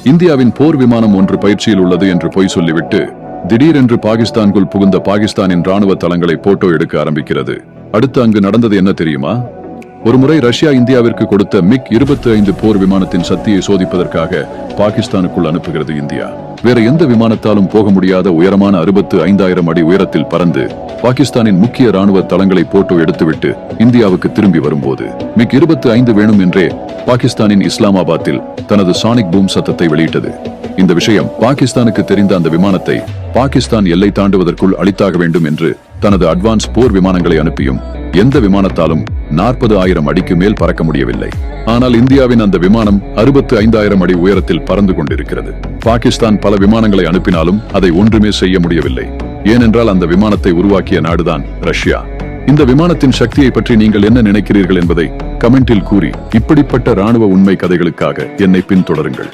இந்தியாவின் போர் விமானம் ஒன்று பயிற்சியில் உள்ளது என்று பொய் சொல்லிவிட்டு திடீரென்று பாகிஸ்தானுக்குள் புகுந்த பாகிஸ்தானின் ராணுவ தளங்களை போட்டோ எடுக்க ஆரம்பிக்கிறது. அடுத்து அங்கு நடந்தது என்ன தெரியுமா? ஒருமுறை ரஷ்யா இந்தியாவிற்கு கொடுத்த MiG-25 போர் விமானத்தின் சக்தியை சோதிப்பதற்காக பாகிஸ்தானுக்குள் அனுப்புகிறது இந்தியா. வேற எந்த விமானத்தாலும் போக முடியாத உயரமான 65,000 அடி உயரத்தில் பறந்து பாகிஸ்தானின் முக்கிய ராணுவ தளங்களை போட்டோ எடுத்துவிட்டு இந்தியாவுக்கு திரும்பி வரும்போது MiG-25 வேணும் என்றே பாகிஸ்தானின் இஸ்லாமாபாத்தில் தனது சானிக் பூம் சத்தத்தை வெளியிட்டது. இந்த விஷயம் பாகிஸ்தானுக்கு தெரிந்த அந்த விமானத்தை பாகிஸ்தான் எல்லை தாண்டுவதற்குள் அழித்தாக வேண்டும் என்று தனது அட்வான்ஸ் போர் விமானங்களை அனுப்பியும் எந்த விமானத்தாலும் 40,000 அடிக்கு மேல் பறக்க முடியவில்லை. ஆனால் இந்தியாவின் அந்த விமானம் 65,000 அடி உயரத்தில் பறந்து கொண்டிருக்கிறது. பாகிஸ்தான் பல விமானங்களை அனுப்பினாலும் அதை ஒன்றுமே செய்ய முடியவில்லை. ஏனென்றால் அந்த விமானத்தை உருவாக்கிய நாடுதான் ரஷ்யா. இந்த விமானத்தின் சக்தியை பற்றி நீங்கள் என்ன நினைக்கிறீர்கள் என்பதை கமெண்டில் கூறி இப்படிப்பட்ட ராணுவ உண்மை கதைகளுக்காக என்னை பின்தொடருங்கள்.